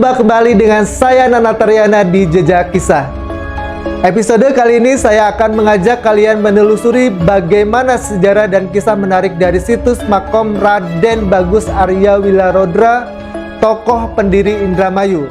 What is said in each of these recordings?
Berjumpa kembali dengan saya Nana Taryana di Jejak Kisah. Episode kali ini saya akan mengajak kalian menelusuri bagaimana sejarah dan kisah menarik dari situs Makam Raden Bagus Arya Wilarodra, tokoh pendiri Indramayu.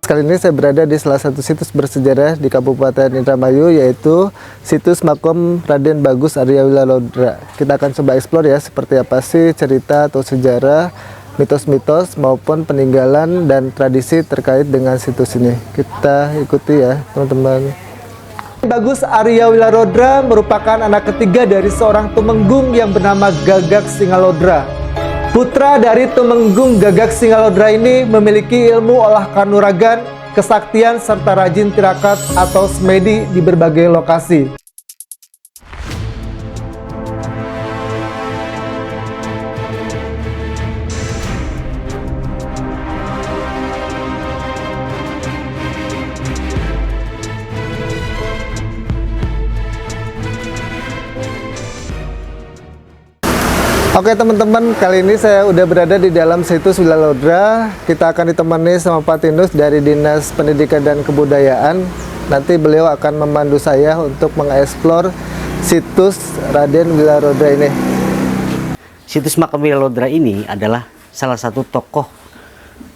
Kali ini saya berada di salah satu situs bersejarah di Kabupaten Indramayu, yaitu situs Makam Raden Bagus Arya Wilarodra. Kita akan coba eksplor ya, seperti apa sih cerita atau sejarah, mitos-mitos maupun peninggalan dan tradisi terkait dengan situs ini. Kita ikuti ya teman-teman. Bagus Arya Wilarodra merupakan anak ketiga dari seorang tumenggung yang bernama Gagak Singalodra. Putra dari Tumenggung Gagak Singalodra ini memiliki ilmu olah kanuragan, kesaktian, serta rajin tirakat atau semedi di berbagai lokasi. Oke teman-teman, kali ini saya udah berada di dalam situs Wilarodra. Kita akan ditemani sama Pak Tinus dari Dinas Pendidikan dan Kebudayaan. Nanti beliau akan memandu saya untuk mengeksplor situs Raden Wilarodra ini. Situs Makam Wilarodra ini adalah salah satu tokoh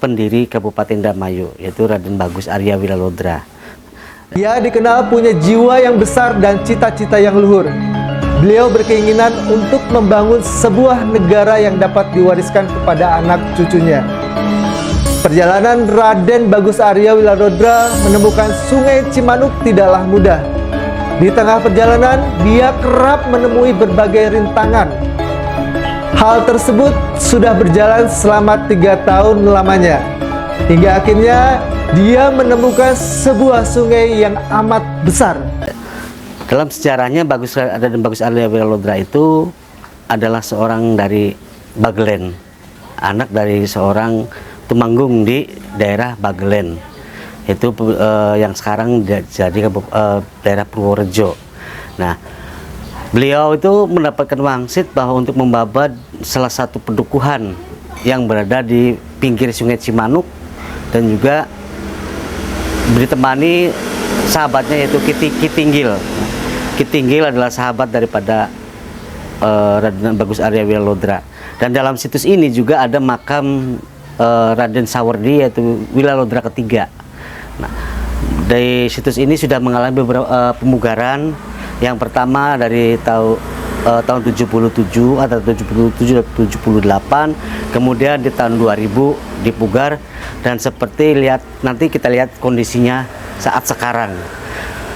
pendiri Kabupaten Indramayu, yaitu Raden Bagus Arya Wilarodra. Dia dikenal punya jiwa yang besar dan cita-cita yang luhur. Beliau berkeinginan untuk membangun sebuah negara yang dapat diwariskan kepada anak cucunya. Perjalanan Raden Bagus Arya Wilarodra menemukan Sungai Cimanuk tidaklah mudah. Di tengah perjalanan, dia kerap menemui berbagai rintangan. Hal tersebut sudah berjalan selama 3 tahun lamanya. Hingga akhirnya, dia menemukan sebuah sungai yang amat besar. Dalam sejarahnya, Raden Bagus Arya Wilarodra itu adalah seorang dari Bagelen, anak dari seorang tumenggung di daerah Bagelen, itu yang sekarang jadi daerah Purworejo. Nah, beliau itu mendapatkan wangsit bahwa untuk membabat salah satu pedukuhan yang berada di pinggir Sungai Cimanuk dan juga ditemani sahabatnya, yaitu Kitinggil. Kitinggil adalah sahabat daripada Raden Bagus Arya Wilarodra. Dan dalam situs ini juga ada makam Raden Sawardi, yaitu Wilarodra ketiga. Nah, dari situs ini sudah mengalami beberapa pemugaran. Yang pertama dari tahun 77 atau 78, kemudian di tahun 2000 dipugar, dan seperti nanti kita lihat kondisinya saat sekarang.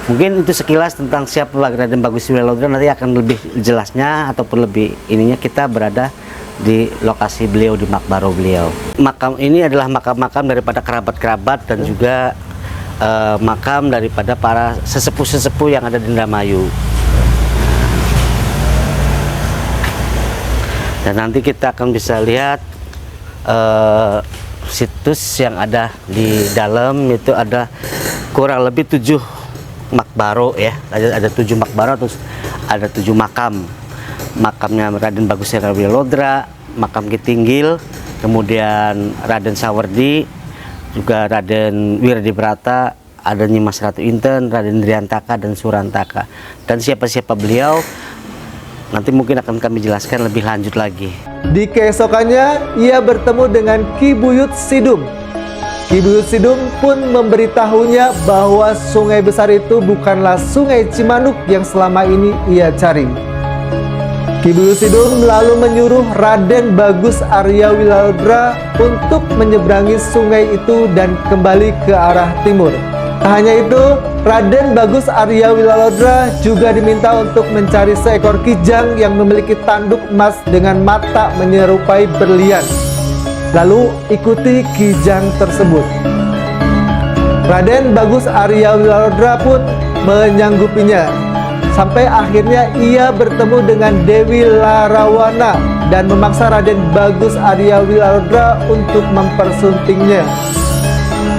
Mungkin itu sekilas tentang siapa Raden Bagus Wilarodra. Nanti akan lebih jelasnya ataupun lebih ininya kita berada di lokasi beliau, di makbaro beliau. Makam ini adalah makam-makam daripada kerabat-kerabat dan juga makam daripada para sesepuh-sesepuh yang ada di Indramayu. Dan nanti kita akan bisa lihat situs yang ada di dalam, itu ada kurang lebih 7 makbaro ya, ada 7 makbaro, terus ada 7 makam. Makamnya Raden Bagus Arya Wilarodra, makam Kitinggil, kemudian Raden Sawardi, juga Raden Wiradibrata, ada Nyimas Ratu Inten, Raden Driantaka dan Surantaka. Dan siapa-siapa beliau nanti mungkin akan kami jelaskan lebih lanjut lagi. Di keesokannya, ia bertemu dengan Ki Buyut Sidum. Ki Buyut Sidum pun memberitahunya bahwa sungai besar itu bukanlah Sungai Cimanuk yang selama ini ia cari. Ki Buyut Sidum lalu menyuruh Raden Bagus Arya Wilarodra untuk menyeberangi sungai itu dan kembali ke arah timur. Tak hanya itu, Raden Bagus Arya Wilarodra juga diminta untuk mencari seekor kijang yang memiliki tanduk emas dengan mata menyerupai berlian. Lalu ikuti kijang tersebut. Raden Bagus Arya Wilarodra pun menyanggupinya. sampai akhirnya ia bertemu dengan Dewi Larawana dan memaksa Raden Bagus Arya Wilalodra untuk mempersuntingnya.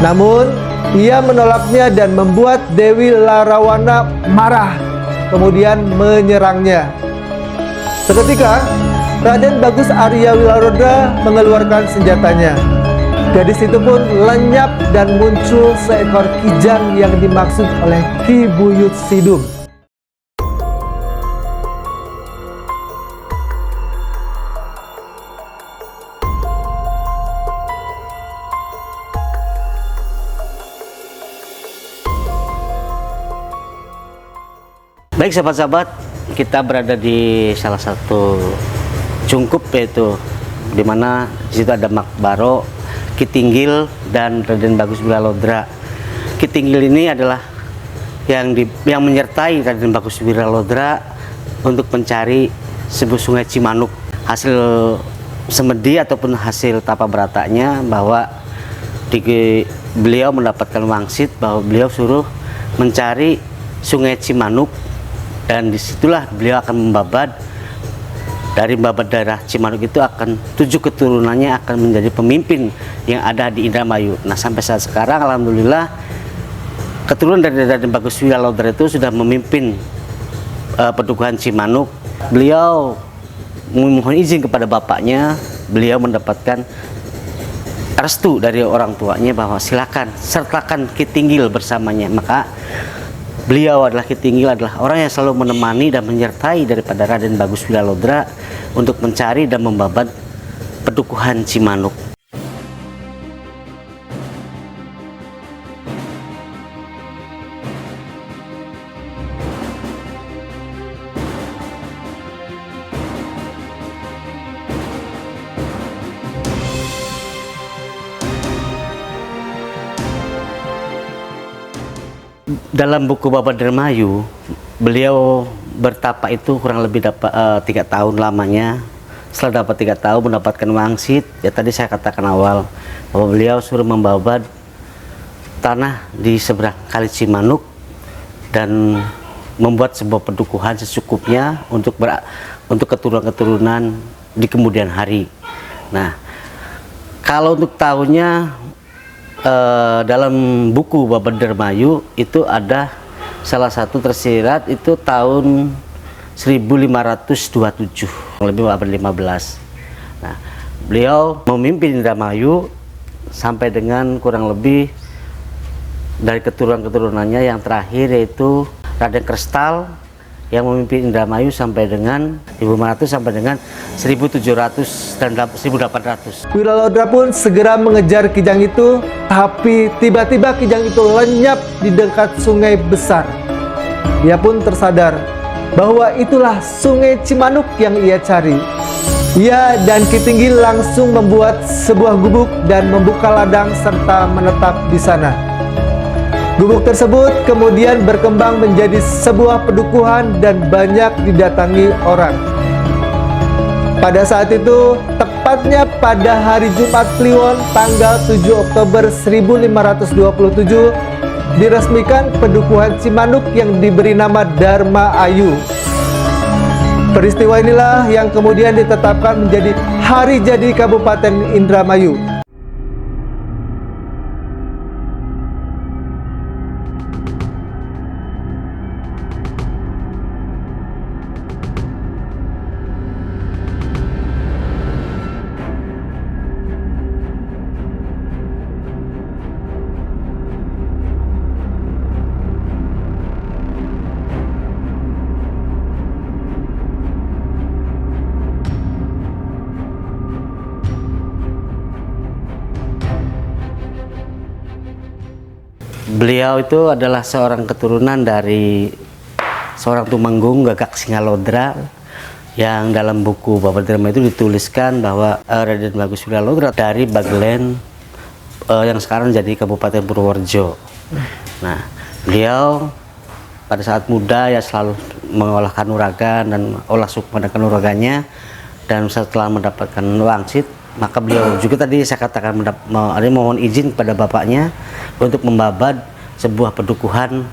Namun ia menolaknya dan membuat Dewi Larawana marah, kemudian menyerangnya. Seketika Raden Bagus Arya Wilalodra mengeluarkan senjatanya. Gadis itu pun lenyap dan muncul seekor kijang yang dimaksud oleh Ki Buyut Sidum. Baik sahabat-sahabat, kita berada di salah satu cungkup, yaitu di mana di situ ada Makbaro Ki Tinggil dan Raden Bagus Wilalodra. Ki Tinggil ini adalah yang menyertai Raden Bagus Wilalodra untuk mencari sebuah sungai Cimanuk. Hasil semedi ataupun hasil tapa beratanya bahwa beliau mendapatkan wangsit bahwa beliau suruh mencari sungai Cimanuk, dan disitulah beliau akan membabat. Dari babat daerah Cimanuk itu akan 7 keturunannya akan menjadi pemimpin yang ada di Indramayu. Nah, sampai saat sekarang alhamdulillah keturunan dari Raden Bagus Wilalodra itu sudah memimpin Pedukuhan Cimanuk. Beliau memohon izin kepada bapaknya, beliau mendapatkan restu dari orang tuanya bahwa silakan sertakan Ki Tinggil bersamanya. Maka beliau adalah Ki Tinggil adalah orang yang selalu menemani dan menyertai daripada Raden Bagus Wilalodra untuk mencari dan membabat Pedukuhan Cimanuk. Dalam buku Babat Dermayu, beliau bertapa itu kurang lebih dapat 3 tahun lamanya. Setelah dapat 3 tahun mendapatkan wangsit, ya tadi saya katakan awal bahwa beliau suruh membabat tanah di seberang Kali Cimanuk dan membuat sebuah pedukuhan secukupnya untuk keturunan-keturunan di kemudian hari. Nah, kalau untuk tahunnya dalam buku Babat Dermayu itu ada salah satu tersirat itu tahun 1527, lebih abad 15. Nah, beliau memimpin Indramayu sampai dengan kurang lebih dari keturunan-keturunannya yang terakhir yaitu Raden Krestal yang memimpin Indramayu sampai dengan 1500 sampai dengan 1700 dan 1800. Wilalodra pun segera mengejar kijang itu, tapi tiba-tiba kijang itu lenyap di dekat sungai besar. Ia pun tersadar bahwa itulah sungai Cimanuk yang ia cari. Ia dan Ki Tinggil langsung membuat sebuah gubuk dan membuka ladang serta menetap di sana. Gubuk tersebut kemudian berkembang menjadi sebuah pedukuhan dan banyak didatangi orang. Pada saat itu, tepatnya pada hari Jumat Kliwon tanggal 7 Oktober 1527, diresmikan Pedukuhan Cimanuk yang diberi nama Dharma Ayu. Peristiwa inilah yang kemudian ditetapkan menjadi hari jadi Kabupaten Indramayu. Beliau itu adalah seorang keturunan dari seorang Tumenggung Gagak Singalodra yang dalam buku Babat Dermayu itu dituliskan bahwa Raden Bagus Wilalodra dari Bagelen yang sekarang jadi Kabupaten Purworejo. Nah, beliau pada saat muda ya selalu mengolah kanuragan dan olah suku pada kanuraganya, dan setelah mendapatkan wangsit maka beliau juga tadi saya katakan mohon izin kepada bapaknya untuk membabat sebuah pedukuhan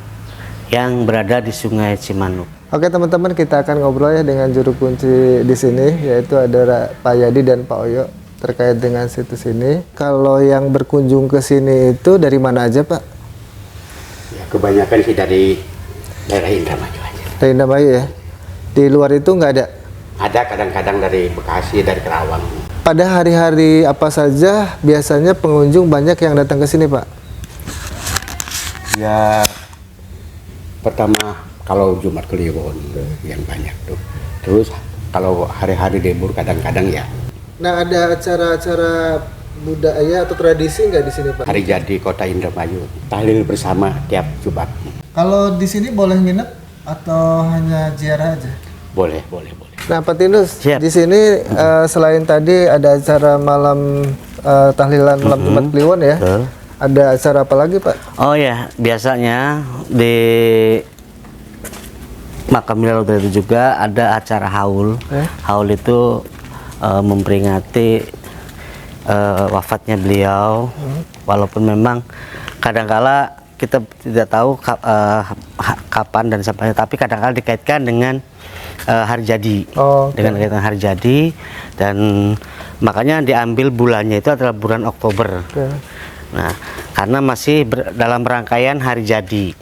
yang berada di Sungai Cimanuk. Oke teman-teman, kita akan ngobrol ya dengan juru kunci di sini, yaitu ada Pak Yadi dan Pak Oyo terkait dengan situs ini. Kalau yang berkunjung ke sini itu dari mana aja, Pak? Ya, kebanyakan sih dari daerah Indramayu aja. Dari Indramayu ya. Di luar itu nggak ada? Ada kadang-kadang dari Bekasi, dari Kerawang. Pada hari-hari apa saja biasanya pengunjung banyak yang datang ke sini, Pak? Ya, pertama kalau Jumat Kliwon yang banyak tuh. Terus kalau hari-hari libur kadang-kadang ya. Nah, ada acara-acara budaya atau tradisi nggak di sini, Pak? Hari jadi Kota Indramayu, tahlil bersama tiap Jumat. Kalau di sini boleh nginep atau hanya ziarah aja? Boleh. Nah, Pak Tinus, Siap. di sini selain tadi ada acara malam tahlilan malam Jumat Kliwon ya, ada acara apa lagi, Pak? Oh ya, biasanya di makam Wira Lodra itu juga ada acara haul. Haul itu memperingati wafatnya beliau, walaupun memang kadangkala kita tidak tahu kapan dan sampai, tapi kadangkala dikaitkan dengan hari jadi, dengan kaitan hari jadi, dan makanya diambil bulannya itu adalah bulan Oktober. Nah, karena masih dalam rangkaian hari jadi.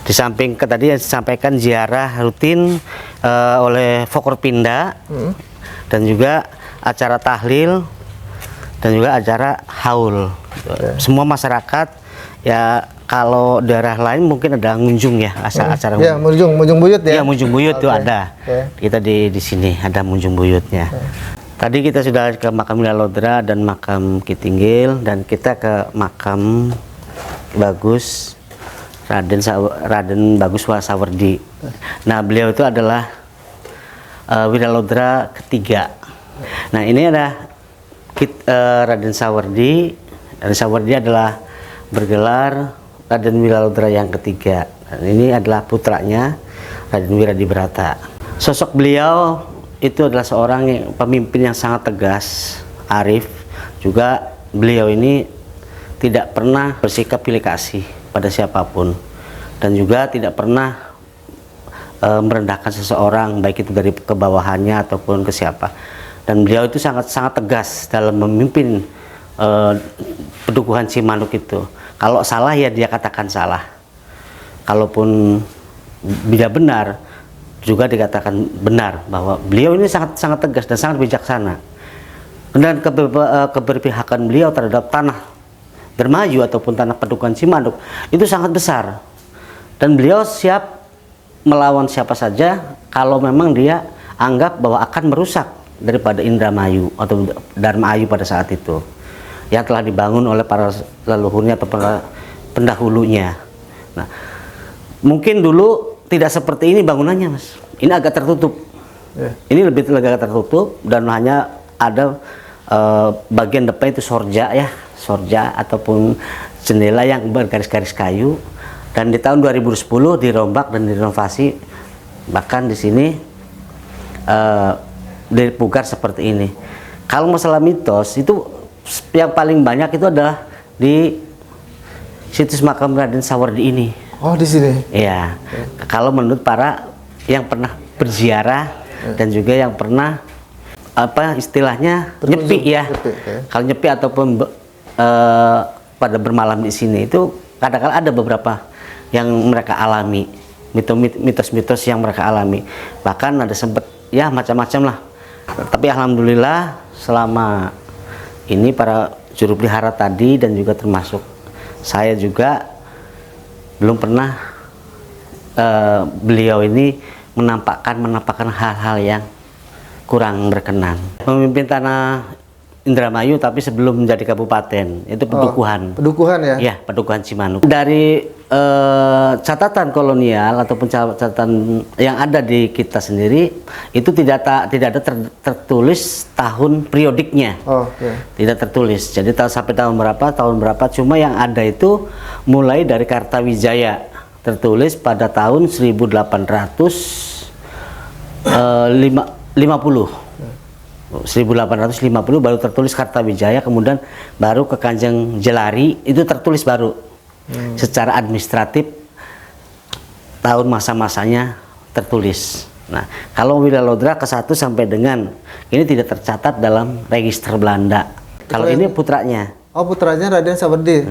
Di samping tadi yang disampaikan ziarah rutin oleh Forkopimda, dan juga acara tahlil, dan juga acara haul. Semua masyarakat ya, kalau daerah lain mungkin ada ngunjung ya, acara Ya, munjung buyut ya. Iya, munjung buyut tuh ada. Oke. Kita di sini ada munjung buyutnya. Tadi kita sudah ke makam Wira Lodra dan makam Ki Tinggil, dan kita ke makam Bagus Raden Bagus Wasawardi. Nah, beliau itu adalah Wira Lodra ketiga. Nah, ini ada Raden Sawardi. Raden Sawardi adalah bergelar Raden Wira Lodra yang ketiga. Dan ini adalah putranya Raden Wiradibrata. Sosok beliau itu adalah seorang pemimpin yang sangat tegas, arif. Juga beliau ini tidak pernah bersikap pilih kasih pada siapapun, dan juga tidak pernah merendahkan seseorang, baik itu dari kebawahannya ataupun ke siapa. Dan beliau itu sangat tegas dalam memimpin Pedukuhan Cimanuk itu. Kalau salah ya dia katakan salah, kalaupun bila benar juga dikatakan benar, bahwa beliau ini sangat tegas dan sangat bijaksana. Dan keberpihakan beliau terhadap tanah Indramayu ataupun tanah Pedukuhan Cimanuk itu sangat besar, dan beliau siap melawan siapa saja kalau memang dia anggap bahwa akan merusak daripada Indramayu atau Dharma Ayu pada saat itu yang telah dibangun oleh para leluhurnya atau para pendahulunya. Nah, mungkin dulu tidak seperti ini bangunannya, Mas. Ini agak tertutup. Ini lebih agak tertutup, dan hanya ada bagian depan itu sorja ya, sorja ataupun jendela yang bergaris-garis kayu. Dan di tahun 2010 dirombak dan direnovasi, bahkan di sini dipugar seperti ini. Kalau masalah mitos itu yang paling banyak itu adalah di situs makam Raden Sawardi ini. Oh, di sini. Iya. Kalau menurut para yang pernah berziarah dan juga yang pernah apa istilahnya nyepi ya. Kalau nyepi ataupun pada bermalam di sini itu kadang-kadang ada beberapa yang mereka alami, mitos-mitos yang mereka alami. Bahkan ada sempat ya macam-macam lah. Tapi alhamdulillah selama ini para juru pelihara tadi dan juga termasuk saya juga belum pernah beliau ini menampakkan hal-hal yang kurang berkenan. Memimpin tanah Indramayu tapi sebelum menjadi kabupaten, itu Pedukuhan. Pedukuhan ya? Iya, Pedukuhan Cimanuk. Dari catatan kolonial ataupun catatan yang ada di kita sendiri, itu tidak ada tertulis tahun periodiknya. Tidak tertulis. Jadi sampai tahun berapa, cuma yang ada itu mulai dari Kartawijaya. Tertulis pada tahun 1850 baru tertulis Kartawijaya, kemudian baru ke Kanjeng Jelari itu tertulis baru secara administratif tahun masa-masanya tertulis. Nah, kalau Wilalodra ke-1 sampai dengan ini tidak tercatat dalam register Belanda. Kalau ini putranya. Oh, putranya Raden Sawardi.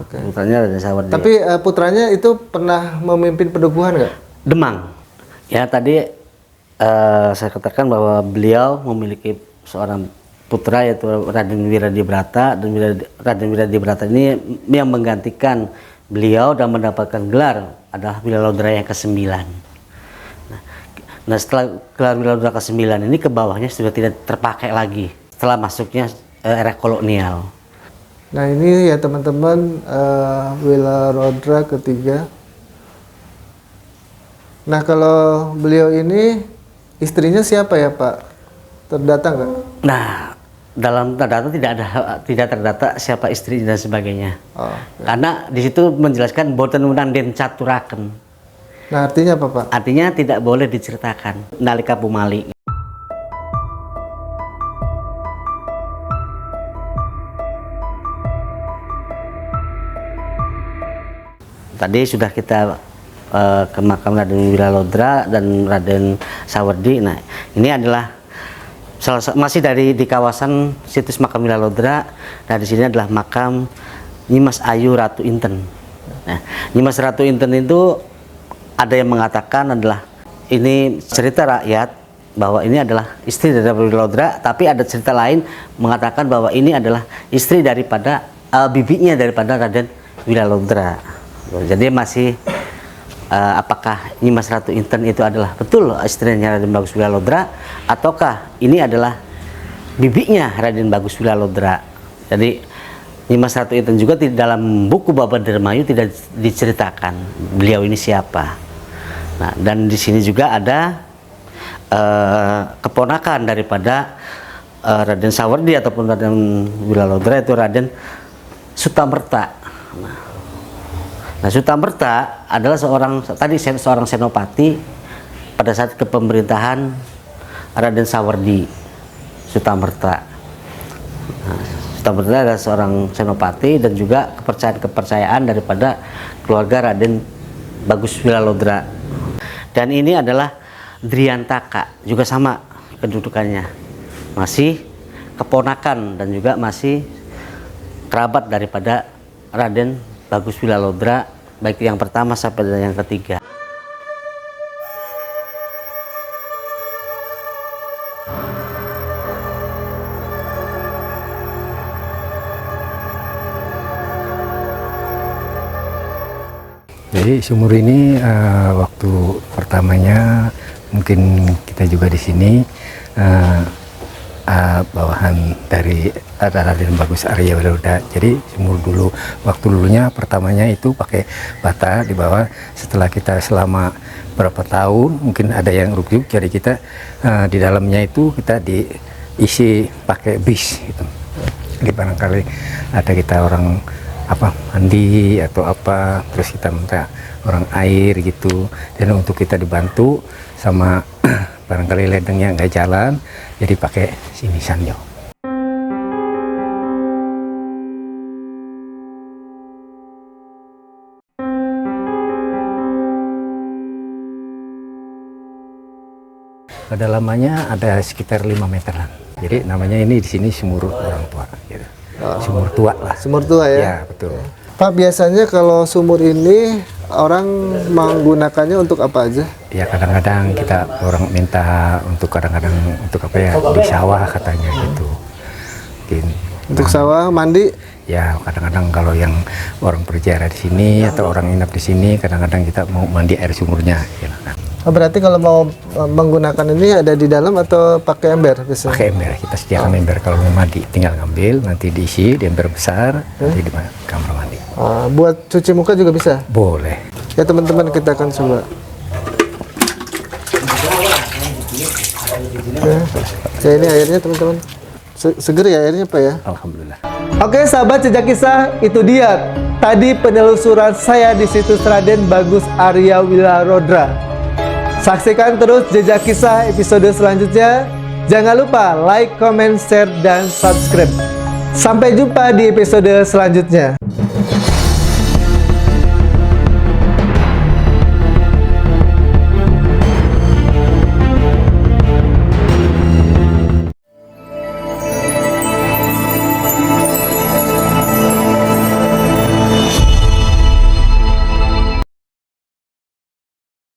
Oke. Putranya Raden Sawardi. Tapi putranya itu pernah memimpin pedukuhan nggak? Demang. Ya tadi saya katakan bahwa beliau memiliki seorang putra yaitu Raden Wiradibrata, dan Raden Wiradibrata ini yang menggantikan beliau dan mendapatkan gelar adalah Wilalodra yang ke-9. Nah, setelah gelar Wilalodra ke-9 ini ke bawahnya sudah tidak terpakai lagi setelah masuknya era kolonial. Nah, ini ya teman-teman, Wilalodra ke-3. Nah, kalau beliau ini istrinya siapa ya, Pak? Terdata nggak? Nah, dalam terdata tidak terdata siapa istri dan sebagainya. Oh, okay. Karena di situ menjelaskan boten unanden caturaken. Nah, artinya apa, Pak? Artinya tidak boleh diceritakan nalika pumali. Tadi sudah kita ke makam Raden Wilalodra dan Raden Sawardi. Nah, ini adalah masih di kawasan situs makam Wilalodra. Nah, di sini adalah makam Nyimas Ayu Ratu Inten. Nah, Nyimas Ratu Inten itu ada yang mengatakan adalah ini cerita rakyat bahwa ini adalah istri dari Wilalodra, tapi ada cerita lain mengatakan bahwa ini adalah istri daripada bibinya daripada Raden Wilalodra. Jadi masih apakah Nyimas Ratu Inten itu adalah betul istrinya Raden Bagus Wilalodra, ataukah ini adalah bibinya Raden Bagus Wilalodra. Jadi Nyimas Ratu Inten juga dalam buku Babadarmayu tidak diceritakan beliau ini siapa. Nah, dan di sini juga ada keponakan daripada Raden Sawardi ataupun Raden Wilalodra, itu Raden Sutamerta. Nah, Sutamerta adalah seorang senopati pada saat kepemerintahan Raden Sawardi. Sutamerta. Nah, Sutamerta adalah seorang senopati dan juga kepercayaan daripada keluarga Raden Bagus Wilalodra. Dan ini adalah Driantaka, juga sama kedudukannya. Masih keponakan dan juga masih kerabat daripada Raden Bagus Wilalodra, baik yang pertama sampai dengan yang ketiga. Jadi sumur ini waktu pertamanya mungkin kita juga di sini bawahan dari Raden Bagus Arya Wilalodra. Jadi sumur dulu, waktu dulunya pertamanya itu pakai bata di bawah. Setelah kita selama berapa tahun, mungkin ada yang rujuk, jadi kita di dalamnya itu kita diisi pakai bis gitu. Jadi barangkali ada kita orang mandi atau apa, terus kita minta orang air gitu, dan untuk kita dibantu sama barangkali ledengnya nggak jalan, jadi pakai sini sanyo. Kedalamannya ada sekitar 5 meteran. Jadi namanya ini di sini sumur orang tua gitu. Sumur tua lah. Sumur tua ya? Ya, betul. Pak, biasanya kalau sumur ini orang menggunakannya untuk apa aja? Ya, kadang-kadang kita orang minta untuk kadang-kadang untuk apa ya, di sawah katanya gitu. Mungkin Untuk sawah, mandi? ya kadang-kadang kalau yang orang berziarah di sini atau orang nginap di sini, kadang-kadang kita mau mandi air sumurnya gitu. Oh, berarti kalau mau menggunakan ini ada di dalam atau pakai ember biasanya? Pakai ember, kita sediakan ember. Kalau mau mandi tinggal ngambil, nanti diisi di ember besar, nanti di kamar mandi. Buat cuci muka juga bisa? Boleh. Ya teman-teman, kita akan coba. Ya, ini airnya teman-teman. Seger ya airnya, Pak ya? Alhamdulillah. Oke sahabat Jejak Kisah, itu dia tadi penelusuran saya di situs Raden Bagus Arya Wilalodra. Saksikan terus Jejak Kisah episode selanjutnya. Jangan lupa like, comment, share, dan subscribe. Sampai jumpa di episode selanjutnya.